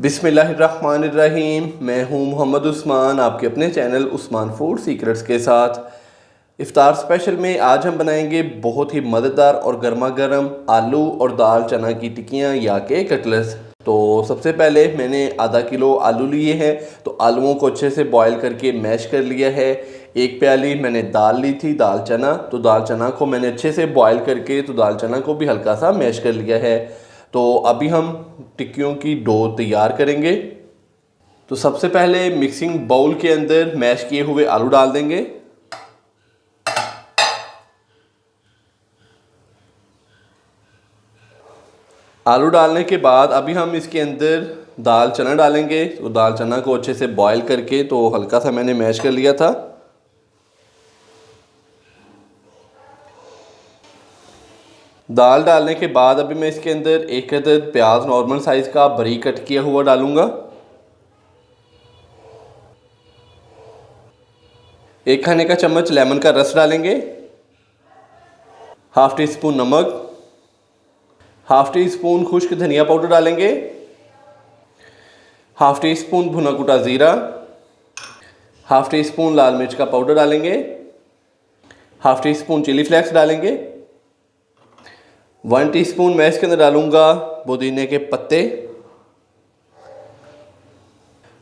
बिस्मिल्लाहिर्रहमानिर्रहीम। मैं हूं मोहम्मद उस्मान, आपके अपने चैनल उस्मान फूड सीक्रेट्स के साथ। इफ्तार स्पेशल में आज हम बनाएंगे बहुत ही मज़ेदार और गर्मा गर्म आलू और दाल चना की टिक्कियाँ या के कटलेट्स। तो सबसे पहले मैंने आधा किलो आलू लिए हैं, तो आलूओं को अच्छे से बॉईल करके मैश कर लिया है। एक प्याली मैंने दाल ली थी, दाल चना, तो दाल चना को मैंने अच्छे से बॉईल करके तो दाल चना को भी हल्का सा मैश कर लिया है। तो अभी हम टिक्कियों की डो तैयार करेंगे। तो सबसे पहले मिक्सिंग बाउल के अंदर मैश किए हुए आलू डाल देंगे। आलू डालने के बाद अभी हम इसके अंदर दाल चना डालेंगे। तो दाल चना को अच्छे से बॉईल करके तो हल्का सा मैंने मैश कर लिया था। दाल डालने के बाद अभी मैं इसके अंदर एक अदद प्याज नॉर्मल साइज़ का बारीक कट किया हुआ डालूंगा। एक खाने का चम्मच लेमन का रस डालेंगे। हाफ़ टी स्पून नमक, हाफ़ टी स्पून खुश्क धनिया पाउडर डालेंगे, हाफ़ टी स्पून भुना कुटा ज़ीरा, हाफ़ टी स्पून लाल मिर्च का पाउडर डालेंगे, half teaspoon chilli flakes डालेंगे, 1 टीस्पून मैं इसके अंदर डालूंगा पुदीने के पत्ते,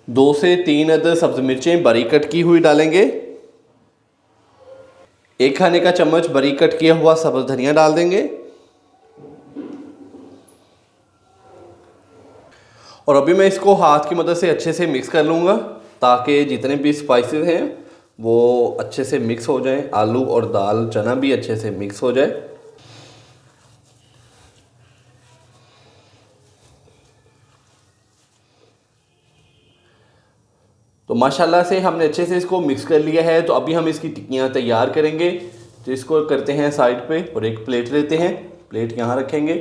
2 से 3 अदद सब्ज़ मिर्चें बारीक कट की हुई डालेंगे। 1 खाने का चम्मच बारीक कट किया हुआ सब्ज़ धनिया डाल देंगे। और अभी मैं इसको हाथ की मदद से अच्छे से मिक्स कर लूँगा ताकि जितने भी स्पाइसेस हैं वो अच्छे से मिक्स हो जाएं, आलू और दाल चना भी अच्छे से मिक्स हो जाए। तो माशाल्लाह से हमने अच्छे से इसको मिक्स कर लिया है। तो अभी हम इसकी टिक्कियाँ तैयार करेंगे। तो इसको करते हैं साइड पे और एक प्लेट लेते हैं। प्लेट यहाँ रखेंगे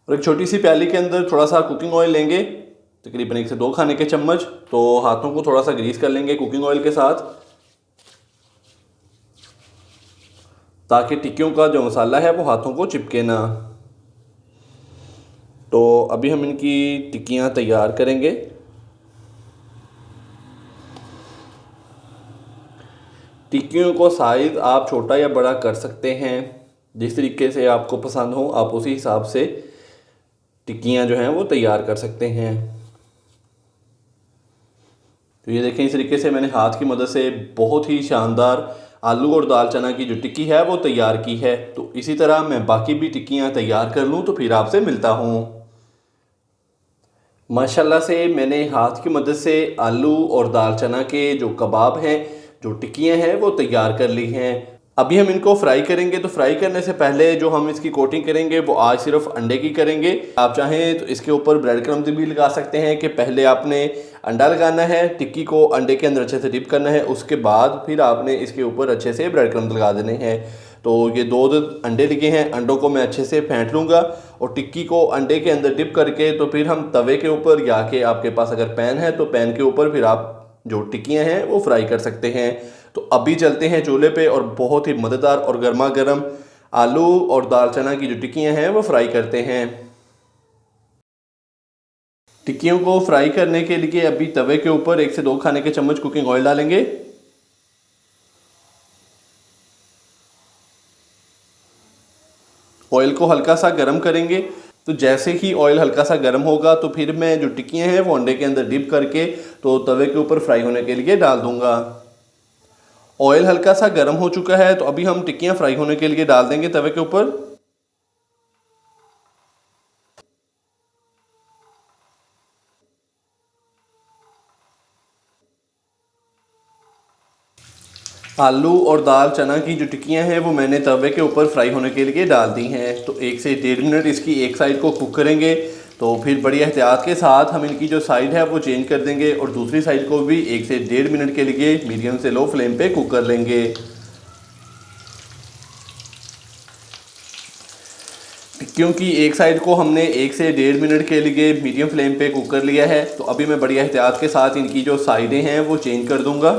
और एक छोटी सी प्याली के अंदर थोड़ा सा कुकिंग ऑयल लेंगे, तकरीबन 1 से 2 खाने के चम्मच। तो हाथों को थोड़ा सा ग्रीस कर लेंगे कुकिंग ऑयल के साथ ताकि टिक्कियों का जो मसाला है वो हाथों को चिपके ना। तो अभी हम इनकी टिक्कियाँ तैयार करेंगे। टिक्कियों को साइज़ आप छोटा या बड़ा कर सकते हैं, जिस तरीके से आपको पसंद हो आप उसी हिसाब से टिक्कियाँ जो हैं वो तैयार कर सकते हैं। तो ये देखें, इस तरीके से मैंने हाथ की मदद से बहुत ही शानदार आलू और दाल चना की जो टिक्की है वो तैयार की है। तो इसी तरह मैं बाकी भी टिक्कियाँ तैयार कर लूँ तो फिर आपसे मिलता हूँ। माशाल्लाह से मैंने हाथ की मदद से आलू और दाल चना के जो कबाब हैं, जो टिक्कियाँ हैं वो तैयार कर ली हैं। अभी हम इनको फ्राई करेंगे। तो फ्राई करने से पहले जो हम इसकी कोटिंग करेंगे वो आज सिर्फ अंडे की करेंगे। आप चाहें तो इसके ऊपर ब्रेड क्रम्स भी लगा सकते हैं कि पहले आपने अंडा लगाना है, टिक्की को अंडे के अंदर अच्छे से डिप करना है, उसके बाद फिर आपने इसके ऊपर अच्छे से ब्रेड क्रम्स लगा देने हैं। तो ये 2 अंडे लगे हैं, अंडों को मैं अच्छे से फेंट लूँगा और टिक्की को अंडे के अंदर डिप करके तो फिर हम तवे के ऊपर या कि आपके पास अगर पैन है तो पैन के ऊपर फिर आप जो टिक्कियाँ हैं वो फ्राई कर सकते हैं। तो अभी चलते हैं चूल्हे पे और बहुत ही मज़ेदार और गर्मा गर्म आलू और दाल चना की जो टिक्कियाँ हैं वो फ्राई करते हैं। टिक्कियों को फ्राई करने के लिए अभी तवे के ऊपर 1 से 2 खाने के चम्मच कुकिंग ऑयल डालेंगे। ऑयल को हल्का सा गर्म करेंगे। तो जैसे ही ऑयल हल्का सा गर्म होगा तो फिर मैं जो टिक्कियाँ हैं वो अंडे के अंदर डिप करके तो तवे के ऊपर फ्राई होने के लिए डाल दूंगा। ऑयल हल्का सा गर्म हो चुका है तो अभी हम टिक्कियाँ फ्राई होने के लिए डाल देंगे तवे के ऊपर। आलू और दाल चना की जो टिक्कियाँ हैं वो मैंने तवे के ऊपर फ्राई होने के लिए डाल दी हैं। तो 1 से 1.5 मिनट इसकी एक साइड को कुक करेंगे। तो फिर बड़ी एहतियात के साथ हम इनकी जो साइड है वो चेंज कर देंगे और दूसरी साइड को भी 1 से 1.5 मिनट के लिए मीडियम से लो फ्लेम पे कुक कर लेंगे। टिक्कियों की एक साइड को हमने 1 से 1.5 मिनट के लिए मीडियम फ्लेम पे कुक कर लिया है। तो अभी मैं बड़ी एहतियात के साथ इनकी जो साइडें हैं वो चेंज कर दूंगा।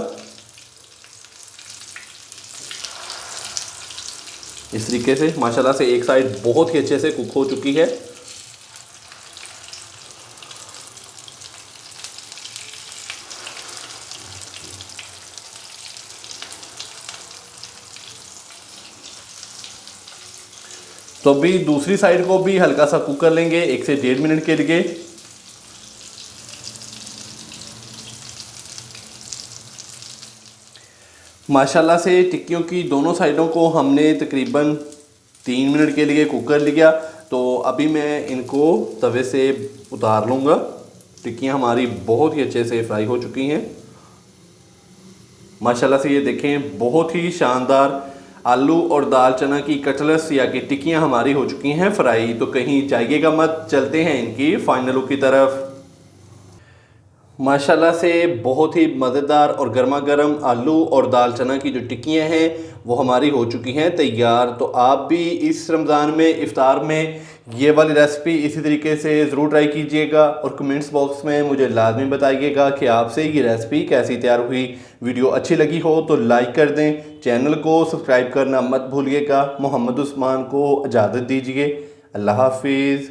इस तरीके से माशाल्लाह से एक साइड बहुत ही अच्छे से कुक हो चुकी है। तो अभी दूसरी साइड को भी हल्का सा कुक कर लेंगे 1 से 1.5 मिनट के लिए। माशाल्लाह से टिक्कियों की दोनों साइडों को हमने तकरीबन 3 मिनट के लिए कुक कर लिया। तो अभी मैं इनको तवे से उतार लूँगा। टिक्कियाँ हमारी बहुत ही अच्छे से फ्राई हो चुकी हैं। माशाल्लाह से ये देखें, बहुत ही शानदार आलू और दाल चना की कटलेट्स या कि टिक्कियाँ हमारी हो चुकी हैं फ्राई। तो कहीं जाइएगा मत, चलते हैं इनकी फाइनल लुक की तरफ। माशाल्लाह से बहुत ही मज़ेदार और गर्मा गर्म आलू और दाल चना की जो टिक्कियाँ हैं वो हमारी हो चुकी हैं तैयार। तो आप भी इस रमज़ान में इफ़्तार में ये वाली रेसिपी इसी तरीके से ज़रूर ट्राई कीजिएगा और कमेंट्स बॉक्स में मुझे लाजमी बताइएगा कि आपसे ये रेसिपी कैसी तैयार हुई। वीडियो अच्छी लगी हो तो लाइक कर दें, चैनल को सब्सक्राइब करना मत भूलिएगा। मोहम्मद उस्मान को इजाज़त दीजिए। अल्लाह हाफिज़।